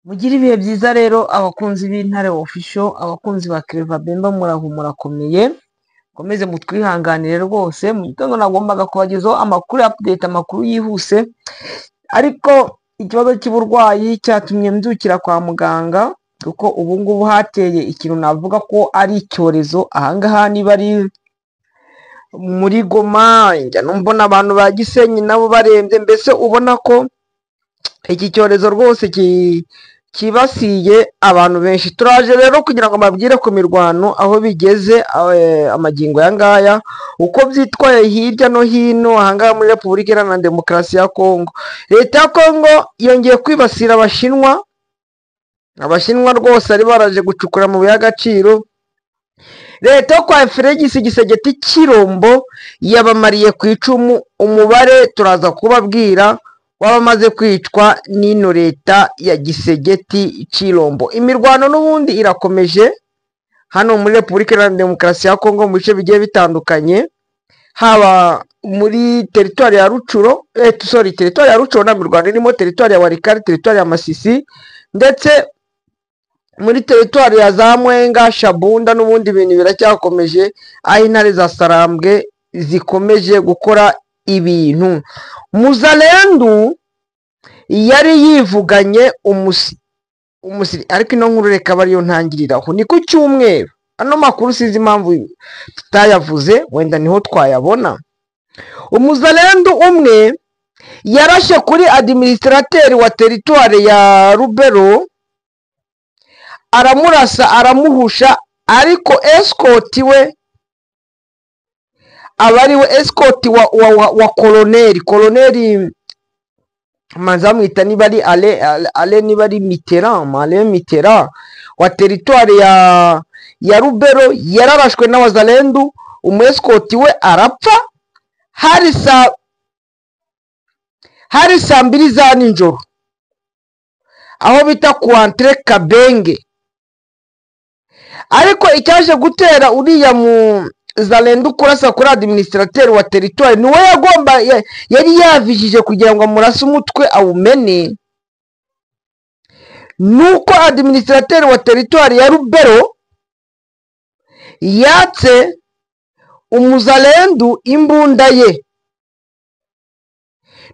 Mugire ibihe byiza rero abakunzi b'Intare Official, abakunzi ba Claver Bemba murakomeye, mukomeze mutwihanganire rwose. Mu gitondo nagombaga kubagezaho amakuru ya update, amakuru yihuse, ariko ikibazo cy'uburwayi cyatumye mbyukira kwa muganga, kuko ubu ngubu hateye ikintu navuga ko ari icyorezo. Ahangaha niba ari muri Goma, njya mbona abantu ba Gisenyi nabo barembye, mbese ubona ko iki cyorezo rwose kibasiye abantu benshi. Turaje rero kugira ngo mbabwire ku mirwano aho bigeze amagingo ya ngaya, uko byitwaye hirya no hino ahangaha muri Repubulika Iharanira Demokarasi ya Kongo. Leta ya Kongo yongeye kwibasira abashinwa rwose ari baraje gucukura amabuye y'agaciro. Leta yo kwa Felix Gisegeti Kirombo yabamariye ku icumu, umubare turaza kubabwira wabamaze kwicwa n'ino leta ya Gisegeti Kirombo. Imirwano n'ubundi irakomeje hano muri Repubulika Iharanira Demokarasi ya Kongo mu bice bigiye bitandukanye, haba muri teritwari ya Rucuro, teritwari ya Rucuro nta mirwano irimo, teritwari ya Walikale, teritwari ya Masisi, ndetse muri teritwari ya za Mwenga, Shabunda n'ubundi bintu biracyakomeje, aho intare za Sarambwe zikomeje gukora ibintu. Muzalendu yari yivuganye ariko ino nkuru reka aba ariyo ntangiriraho. Ni ku cyumweru, ano makuru sinzi impamvu tutayavuze, wenda niho twayabona. Umuzalendu umwe yarashe kuri administrateri wa teritwari ya Rubero, aramurasa aramuhusha, ariko escort we aba ari we escort wa koloneli manza mwita niba ari ale niba ari Mitterrand wa teritwari ya Rubero yararashwe n'abazalendu, escort we arapfa. Hari saa 2 za nijoro aho bita ku Entre Kabenge. Ariko icyaje gutera uriya Muzalendu kurasa kuri administrateri wa teritwari, niwe yari yavijije kugira ngo amurase umutwe awumene. Nuko administrateri wa teritwari ya Rubero yatse Umuzalendu imbunda ye,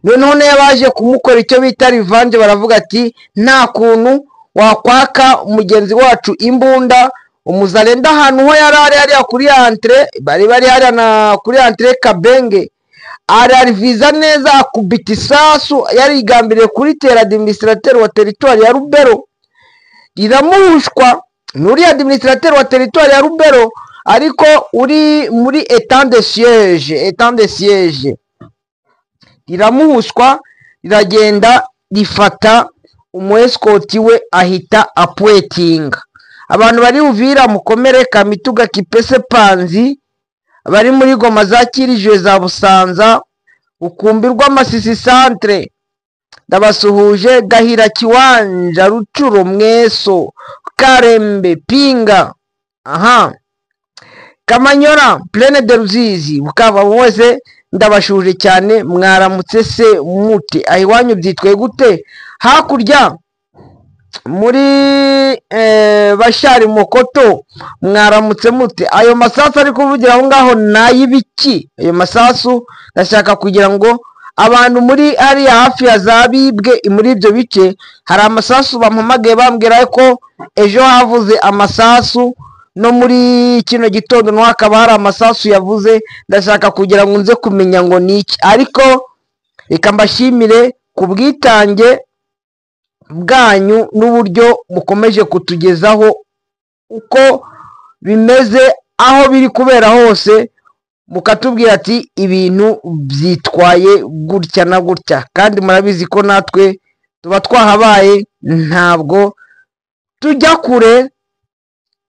none yabaje kumukora icyo bita revenge. Baravuga ati nta kuntu wakwaka mugenzi wacu imbunda. Umuzalendu ahantu ho yari hariya kuri Entre, bari hariya na kuri Entre Kabenge, arariviza neza akubita isasu, yarigambiriye kuritera administrateri wa teritwari ya Rubero, riramuhushwa n'uri administrateri wa teritwari ya Rubero, ariko uri muri état de siège, riramuhushwa, riragenda rifata escort we, ahita apwetinga. Abantu bari Uvira mukomere, Kamituga, Kipese, Panzi, bari muri Goma za Kirijwe, za Busanza, ukumbirwa Masisi centre, ndabasuhuje. Gahira, Kiwanja, Rucuro, Mweso, Karembe, Pinga, Kamanyora, Plaine de Ruzizi, Bukava, bose ndabashuje cyane. Mwaramutse se mute? Aho iwanyu byitwaye gute? Hakurya muri Bashari Mokoto mwaramutse mute? Ayo masasu ari kuvugira aho ngaho nayibiki? Ayo masasu ndashaka kugira ngo abantu muri hariya hafi ya za Bibwe, muri ibyo bice hari amasasu bampamagaye bambwira ko ejo havuze amasasu, no muri kino gitondo no hakaba hari amasasu yavuze. Ndashaka kugira ngo nze kumenya ngo niki, ariko reka mbashimire ku bwitange bwanyu n'uburyo mukomeje kutugezaho uko bimeze aho biri kubera hose, mukatubwira ati ibintu byitwaye gutya na gutya, kandi murabizi ko natwe tuba twahabaye, ntabwo tujya kure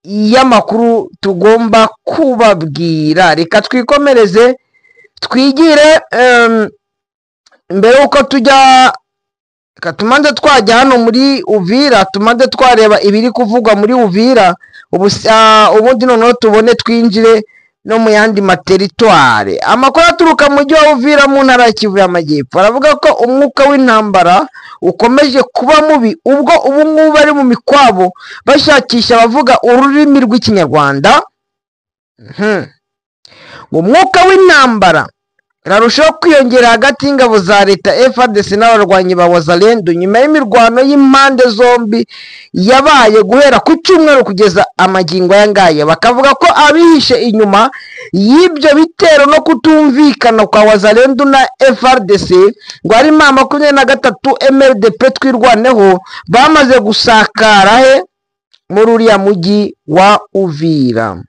y'amakuru tugomba kubabwira. Reka twikomereze twigire mbere uko tujya, tumanze twajya hano muri Uvira, tumanze twareba ibiri kuvugwa muri Uvira, ubundi noneho tubone twinjire no mu yandi materitware. Amakuru aturuka mu mujyi wa Uvira mu ntara ya Kivu y'Amajyepfo aravuga ko umwuka w'intambara ukomeje kuba mubi ubwo ubu ngubu bari mu mikwabo bashakisha abavuga ururimi rw'ikinyarwanda. Umwuka w'intambara urarushaho kwiyongera hagati y'ingabo za leta FARDC n'abarwanyi ba Wazalendo nyuma y'imirwano y'impande zombi yabaye guhera ku cyumweru kugeza amagingo aya ngaya. Bakavuga ko abihishe inyuma y'ibyo bitero no kutumvikana kwa Wazalendo na FARDC ngo ari M23 MLDP twirwaneho bamaze gusakara he muri uriya mujyi wa Uvira.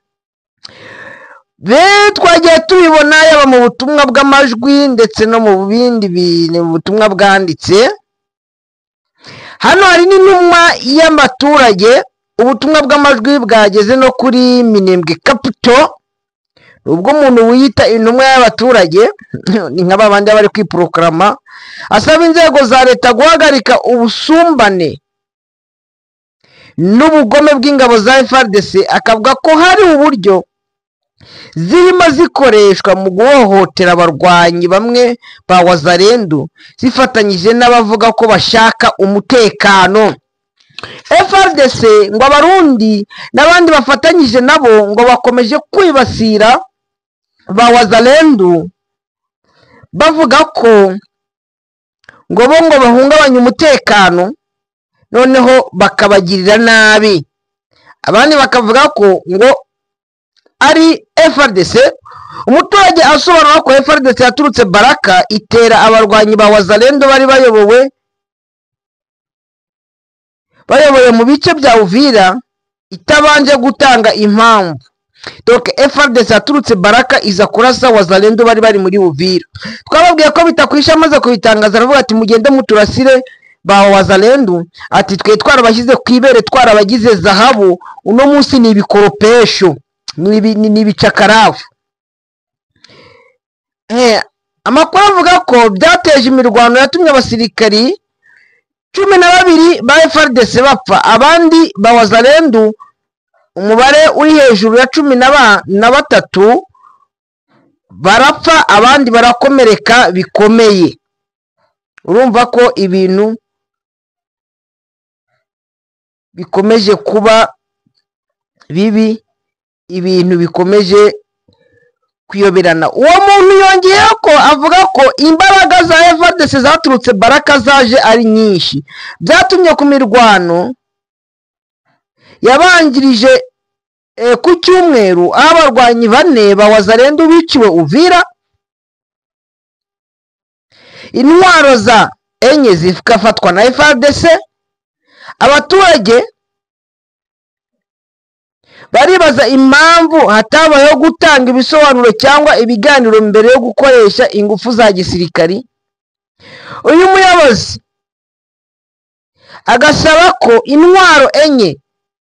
Twagiye tubibona yaba mu butumwa bw'amajwi ndetse no mu bindi bintu butumwa bwanditse. Hano hari n'intumwa y'abaturage, ubutumwa bw'amajwi bwageze no kuri Minembwe Capital. Ubwo umuntu wiyita intumwa y'abaturage ni nk'abandi bari kwiproklama asaba inzego za leta guhagarika ubusumbane n'ubugome bw'ingabo za FARDC. Akavuga ko hari uburyo zirimo zikoreshwa mu guhohotera abarwanyi bamwe ba Wazalendo zifatanyije n'abavuga ko bashaka umutekano. FARDC ngo abarundi n'abandi bafatanyije nabo ngo bakomeje kwibasira ba Wazalendo bavuga ko ngo bo ngo bahungabanya umutekano noneho bakabagirira nabi. Abandi bakavuga ko ngo ari FARDC. Umuturage asobanura ko FARDC yaturutse Baraka itera abarwanyi ba Wazalendo bari bayobowe mu bice bya Uvira itabanje gutanga impamvu. Donc FARDC yaturutse Baraka iza kurasa Wazalendo bari muri Uvira. Twababwiye ko bitakwisha amaze kubitangaza aravuga ati mugende muturasire ba Wazalendo, ati twe twarabashyize kwibere twarabagize zahabu, uno munsi ni ibikoropesho n'ibicakarafu. Amakuru avuga ko byateje imirwano yatumye abasirikari 12 ba FARDC bapfa, abandi ba Wazalendo umubare uri hejuru ya 13 barapfa, abandi barakomereka bikomeye. Urumva ko ibintu bikomeje kuba bibi, ibintu bikomeje kuyoberana. Uwo muntu yongeye ko avuga ko imbaraga za FARDC zaturutse Baraka zaje ari nyinshi, byatumye ku mirwano yabanjirije ku cyumweru abarwanyi 4 ba Wazalendo biciwe Uvira, intwaro za enye zikafatwa na FARDC. Abaturage baribaza impamvu hatabayeho gutanga ibisobanuro cyangwa ibiganiro mbere yo gukoresha ingufu za gisirikari. Uyu muyobozi agasaba ko intwaro enye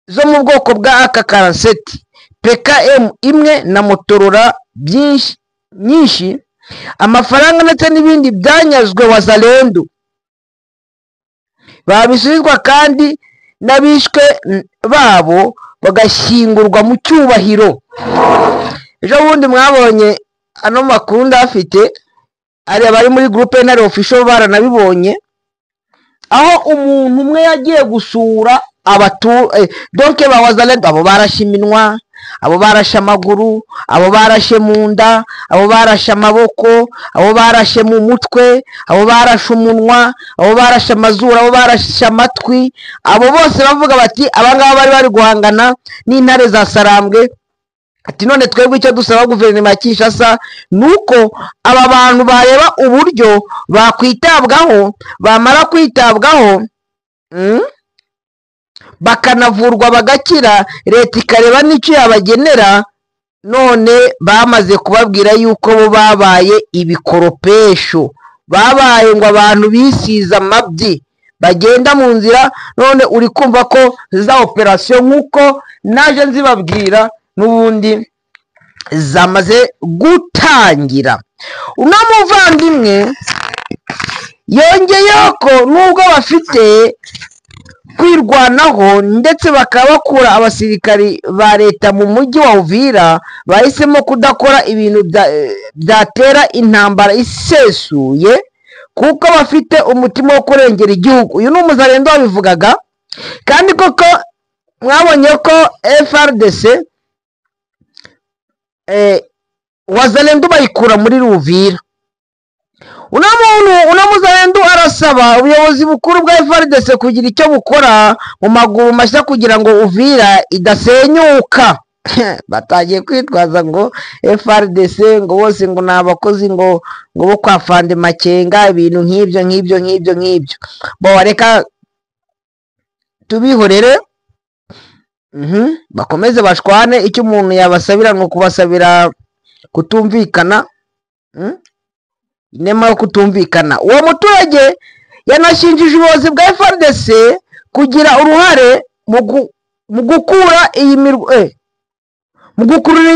zo mu bwoko bwa AK-47, PKM imwe na Motorola nyinshi, amafaranga ndetse n'ibindi byanyazwe Wazalendo babisubizwa kandi n'abishwe babo bagashyingurwa mu cyubahiro. Ejo bundi mwabonye ano makuru ndafite ari abari muri groupe Intare official baranabibonye, aho umuntu umwe yagiye gusura donc ba Wazalendo abo barashe iminwa, abo barashe amaguru, abo barashe mu nda, abo barashe amaboko, abo barashe mu mutwe, abo barashe umunwa, abo barashe amazuru, abo barashe amatwi. Abo bose bavuga bati abangaba bari guhangana n'intare za Sarambwe. Ati none twebwe icyo dusaba guverinoma ya Kinshasa nuko aba bantu bareba uburyo bakwitabwaho, bamara kwitabwaho bakanavurwa bagakira, leta ikareba n'icyo yabagenera. None bamaze kubabwira yuko bo babaye ibikoropesho, babaye ngo abantu bisiza amabyi bagenda mu nzira. None uri kumva ko za operation nkuko naje nzibabwira n'ubundi zamaze gutangira. Uno muvandimwe yongeyeho ko nubwo bafite kwirwanaho ndetse bakaba bakura abasirikari ba leta mu mujyi wa Uvira, bahisemo kudakora ibintu byatera intambara isesuye kuko bafite umutima wo kurengera igihugu. Uyu ni umuzalendo wabivugaga. Kandi koko mwabonye ko FRDC wazalendo bayikura muri Uvira. Uno muzalendo arasaba ubuyobozi bukuru bwa FRDC kugira icyo bukora mu maguru mashya kugira ngo Uvira idasenyuka. Batagiye kwitwaza ngo FRDC ngo bose ngo nabakozi ngo bo kwa Fande Makenga, ibintu nk'ibyo bo reka tubihorere. Bakomeze bashwane. Icyo umuntu yabasabira ngo kubasabira kutumvikana, inema yo kutumvikana. Uwo muturage yanashinjije ubuyobozi bwa FRDC kugira uruhare mu gukura iyi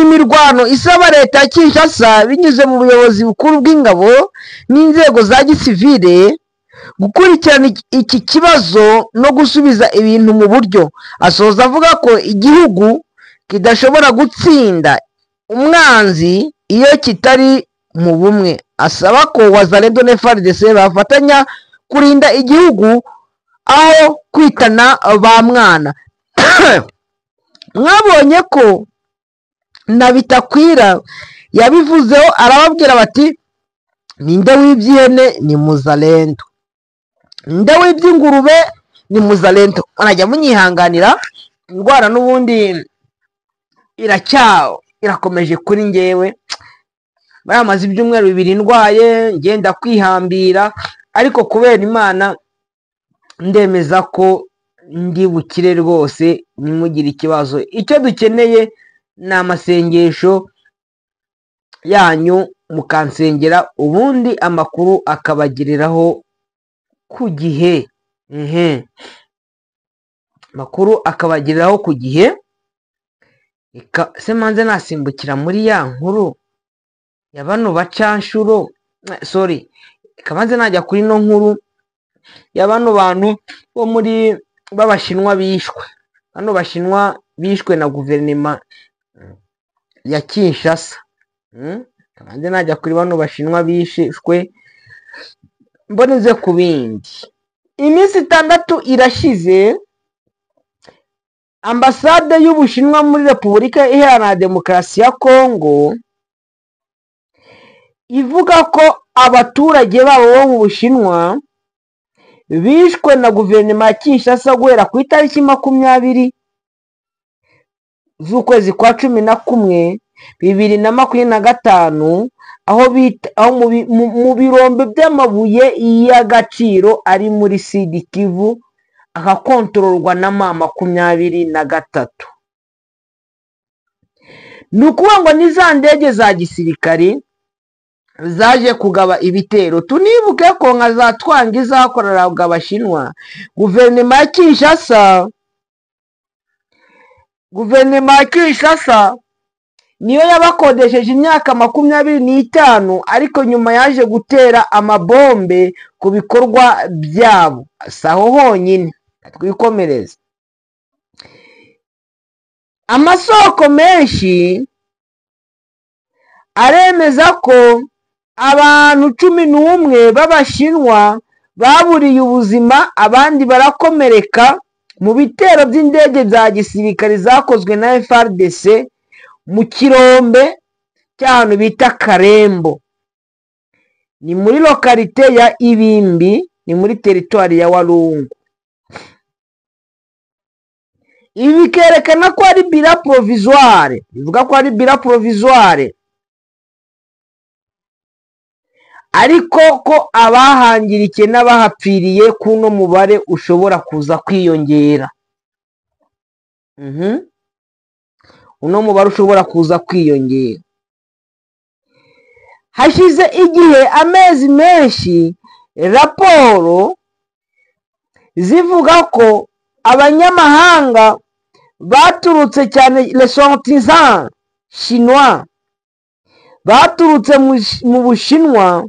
mirwano isaba leta ya Kinshasa binyuze mu buyobozi bukuru bw'ingabo n'inzego za gisivile gukurikirana iki kibazo no gusubiza ibintu mu buryo. Asoza avuga ko igihugu kidashobora gutsinda umwanzi iyo kitari mu bumwe. Asaba ko wazalendo na FARDC bafatanya kurinda igihugu aho kwitana ba mwana. Mwabonye ko na Bitakwira yabivuzeho, arababwira bati ninde w'ibyihene ni muzalendo, ninde w'iby'ingurube ni muzalendo. Anajya munyihanganira, indwara n'ubundi irakomeje kuri njyewe. Baramaze ibyumweru 2 ndwaye, ngenda kwihambira, ariko kubera Imana ndemeza ko ndi bukire rwose, nimugire ikibazo. Icyo dukeneye ni amasengesho yanyu, mukansengera ubundi amakuru akabagiriraho ku gihe. Makuru akabagiriraho ku gihe. Se manze nasimbukira muri ya nkuru ya bano bacanshuro, kamanze najya kuri no nkuru ya bano bantu bo muri babashinwa bishwe. Bano bashinwa bishwe na guverinoma ya Kinshasa. Kamanze najya kuri bano bashinwa bishwe mboneze ku bindi. Iminsi 6 irashize ambasade y'Ubushinwa muri Repubulika Iharanira Demokarasi ya Kongo ivuga ko abaturage babo bo mu Bushinwa bishwe na guverinoma ya Kinshasa guhera ku itariki 20 z'ukwezi kwa 11 2025, aho mu birombe by'amabuye y'agaciro ari muri Sud Kivu, akakontororwa na M23. Nukuvuga ngo ni za ndege za gisirikari zaje kugaba ibitero. Tunibuke ko nka za Twangi zakoreraga Abashinwa. Guverinoma ya Kinshasa niyo yabakodesheje imyaka 25, ariko nyuma yaje gutera amabombe ku bikorwa byabo. Saho honyine twikomereza. Amasoko menshi aremeza ko abantu 11 b'Abashinwa baburiye ubuzima, abandi barakomereka mu bitero by'indege za gisirikare zakozwe na FARDC mu kirombe cy'ahantu bita Karembo. Ni muri lokalite ya Ibimbi, ni muri teritwari ya Walungu. Ibi bikerekana ko ari bila provisoire, bivuga ko ari bila provisoire, ariko ko abahangirikiye n'abahapfiriye kuno mubare ushobora kuza kwiyongera. Uno mubare ushobora kuza kwiyongera. Hashize igihe amezi menshi raporo zivuga ko abanyamahanga baturutse cyane les sortisans chinois baturutse mu Bushinwa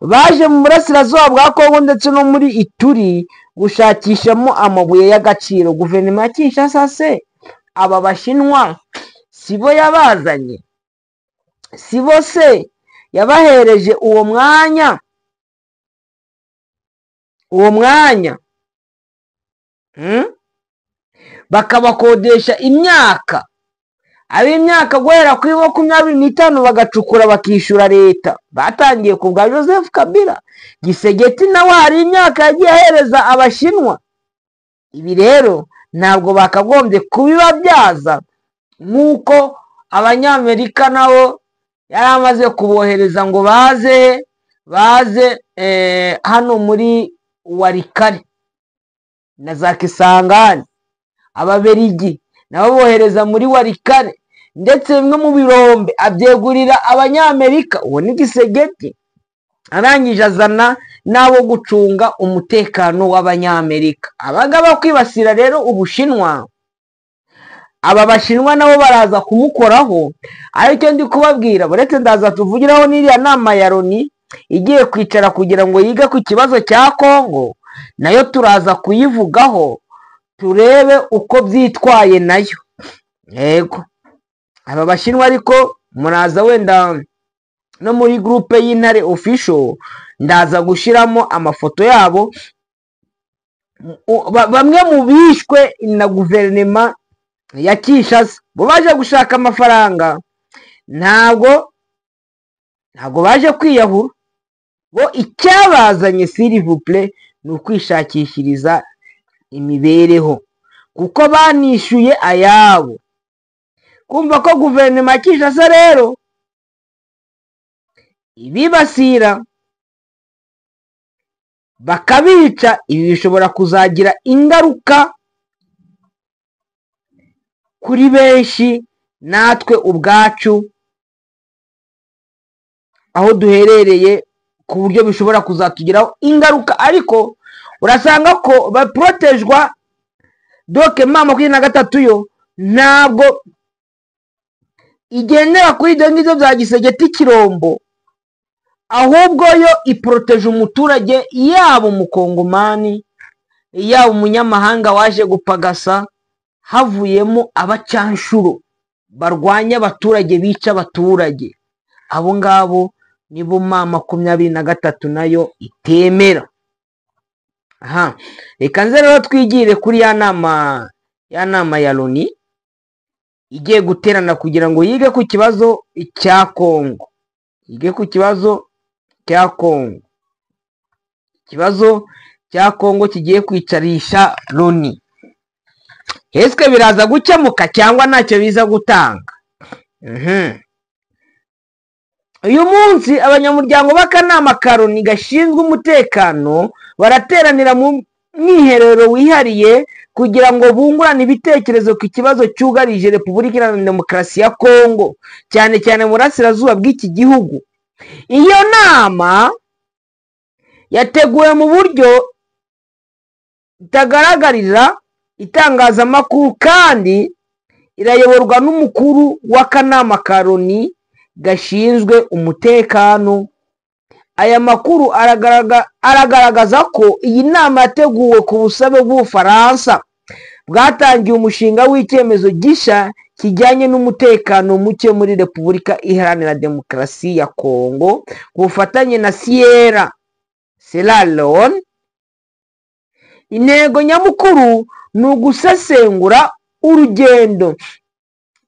baje mu burasirazuba bwa Kongo ndetse no muri Ituri gushakishamo amabuye y'agaciro. Guverinoma ya Kinshasa se aba bashinwa sibo yabazanye? Sibo se yabahereje uwo mwanya? Bakabakodesha imyaka, ab'imyaka guhera kuri 25 bagacukura bakishyura leta. Batangiye ku bwa Joseph Kabila. Gisegeti nawe hari imyaka yagiye ahereza abashinwa. Ibi rero ntabwo bakagombye kubibabyaza nk'uko abanyamerika nabo yari amaze kubohereza ngo baze hano muri Warikari na za Kisangani. Ababeligi nabo bohereza muri Warikare, ndetse bimwe mu birombe abyegurira abanyamerika. Uwo ni Gisegeti. Arangije azana n'abo gucunga umutekano w'abanyamerika. Abagaba kwibasira rero Ubushinwa, aba bashinwa nabo baraza kumukoraho. Ariko ndi kubabwira, buretse ndaza tuvugiraho n'iriya nama ya Loni igiye kwicara kugira ngo yige ku kibazo cya Kongo, nayo turaza kuyivugaho turebe uko byitwaye nayo. Yego, aba bashinwa ariko muraza wenda no muri groupe y'Intare official ndaza gushiramo amafoto yabo, bamwe mu bishwe na guverinoma ya Kinshasa. Bo baje gushaka amafaranga, ntabwo baje kwiyahura. Bo icyabazanye s'il vous plaît ni ukwishakishiriza imibereho, kuko banishyuye ayabo. Kumva ko guverinoma ya Kinshasa rero ibibasira bakabica, ibi bishobora kuzagira ingaruka kuri benshi, natwe ubwacu aho duherereye, ku buryo bishobora kuzatugiraho ingaruka. Ariko urasanga ko baprotejwa. Doke mama 23 yo ntabwo igendera kuri ibyo ngibyo bya Gisegeti Kirombo, ahubwo yo iproteje umuturage, yaba umukongomani yaba umunyamahanga waje gupagasa. Havuyemo abacanshuro barwanya abaturage, bica abaturage. Abo ngabo nibo mama 23 nayo itemera. Reka nze rero twigire kuri ya nama ya Loni igiye guterana kugira ngo yige ku kibazo cya Kongo. Ikibazo cya Kongo kigiye kwicarisha Loni. Ese biraza gukemuka cyangwa ntacyo biza gutanga? Uyu munsi abanyamuryango b'akanama ka Loni gashinzwe umutekano barateranira mu mwiherero wihariye kugira ngo bungurane ibitekerezo ku kibazo cyugarije Repubulika Iharanira Demokarasi ya Kongo, cyane cyane mu burasirazuba bw'iki gihugu. Iyo nama yateguwe mu buryo itagaragarira itangazamakuru kandi irayoborwa n'umukuru w'akanama ka Loni gashinzwe umutekano. Aya makuru aragaragaza ko iyi nama yateguwe ku busabe bw'Ubufaransa bwatangiye umushinga w'icyemezo gisha kijyanye n'umutekano muke muri Repubulika Iharanira Demokarasi ya Kongo ku bufatanye na Sierra Leone. Intego nyamukuru ni ugusesengura urugendo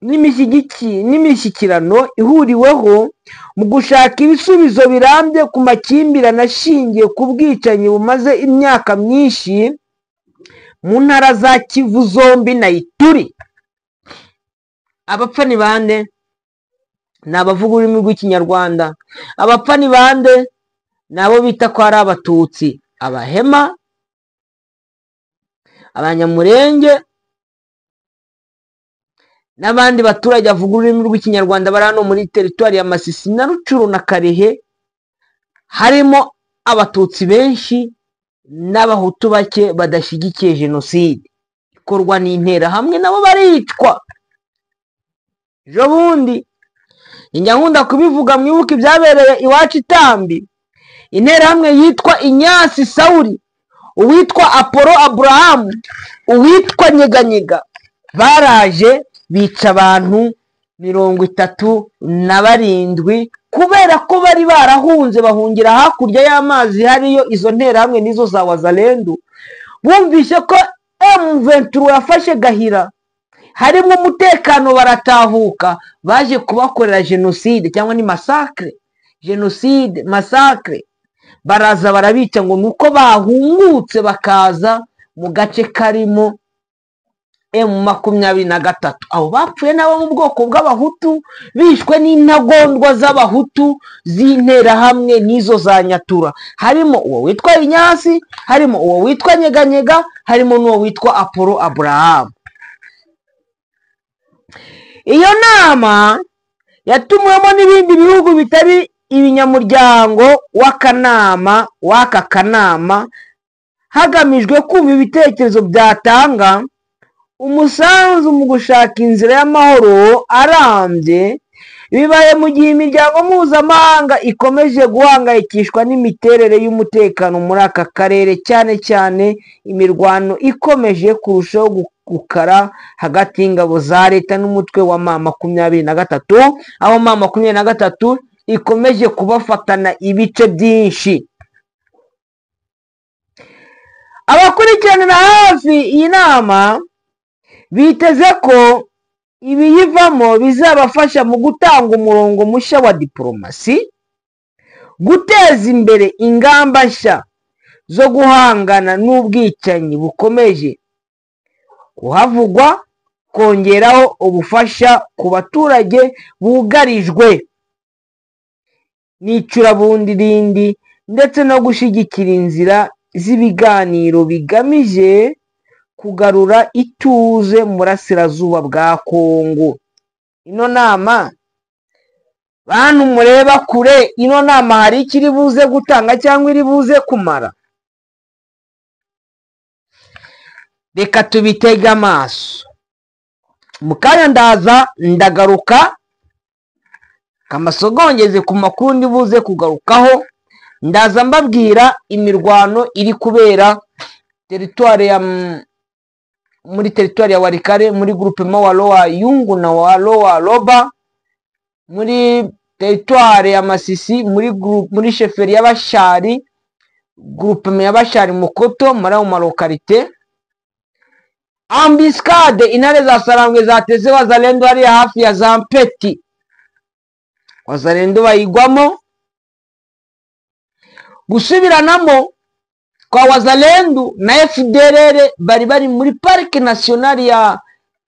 n'imishyikirano ihuriweho mu gushaka ibisubizo birambye ku makimbirane ashingiye ku bwicanyi bumaze imyaka myinshi mu ntara za Kivu zombi na Ituri. Abapfa ni bande? Ni abavuga ururimi rw'Ikinyarwanda. Abapfa ni bande? Ni abo bita ko ari Abatutsi, Abahema, Abanyamurenge n'abandi baturage bavuga ururimi rw'Ikinyarwanda bari hano muri teritwari ya Masisi na Rucuru na Karehe. Harimo Abatutsi benshi n'Abahutu bake badashyigikiye jenoside ikorwa n'interahamwe, nabo baricwa. Ejo bundi njya nkunda kubivuga, mwibuke ibyabereye iwacu Itambi. interahamwe yitwa Inyasi Sawuli, uwitwa Apolo Aburahamu, uwitwa Nyeganyega, baraje bica abantu 37 kubera ko bari barahunze bahungira hakurya y'amazi hariyo izo nterahamwe nizo za Wazalendo. Bumvise ko M23 yafashe Gahira, harimo umutekano, baratahuka, baje kubakorera genocide cyangwa ni massacre, genocide, massacre. Baraza barabica ngo nuko bahungutse bakaza mu gace karimo M23. Abo bapfuye nabo mu bwoko bw'abahutu, bishwe n'intagondwa z'abahutu z'interahamwe nizo za Nyatura. Harimo uwo witwa Inyasi, harimo uwo witwa Nyeganyega, harimo n'uwo witwa Apolo Aburahamu. Iyo nama yatumwemo n'ibindi bihugu bitari ibinyamuryango w'aka kanama, hagamijwe kumva ibitekerezo byatanga umusanzu mu gushaka inzira y'amahoro arambye. Bibaye mu gihe imiryango mpuzamahanga ikomeje guhangayikishwa n'imiterere y'umutekano muri aka karere, cyane cyane imirwano ikomeje kurushaho gukara hagati y'ingabo za leta n'umutwe wa M23, aho M23 ikomeje kubafatana ibice byinshi. Abakurikiranira hafi iyi nama biteze ko ibiyivamo bizabafasha mu gutanga umurongo mushya wa diplomasi, guteza imbere ingamba nshya zo guhangana n'ubwicanyi bukomeje kuhavugwa, kongeraho ubufasha ku baturage bugarijwe n'icurabundi rindi, ndetse no gushyigikira inzira z'ibiganiro bigamije kugarura ituze mu burasirazuba bwa Kongo. Ino nama bantu mureba kure, ino nama hari ikiri buze gutanga cyangwa iri buze kumara? Reka tubitege amaso. Mukanya ndaza ndagaruka kamasogongeze ku makuru ndibuze kugarukaho. Ndaza mbabwira imirwano iri kubera muri teritwari ya Walikale, muri groupement wa Loa Yungu na wa Loa Loba, muri teritwari ya Masisi, muri sheferi y'Abashari, groupement y'Abashari Mukoto, muri ayo malokalite. Ambiscade, intare za Sarambwe zateze Wazalendo hariya hafi ya Zampeti, Wazalendo bayigwamo. Gusubiranamo kwa Wazalendo na FDLR bari muri Parike Nationale ya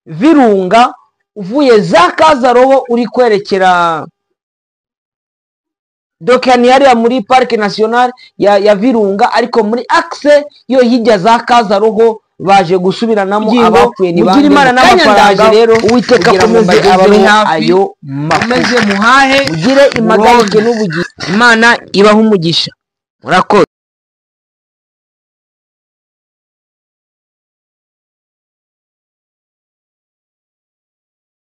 Virunga, uvuye za Kazaroho uri kwerekera dokani hariya muri Parike Nationale ya Virunga, ariko muri axe yo hirya za Kazaroho baje gusubiranamo. Abapfuye ni bande? Imana n'amafaranga rero Uwiteka komeze ababe hafi, ayo makomeze muhahe, mugire impagarike n'ubugingo. Imana ibaha umugisha. Murakoze.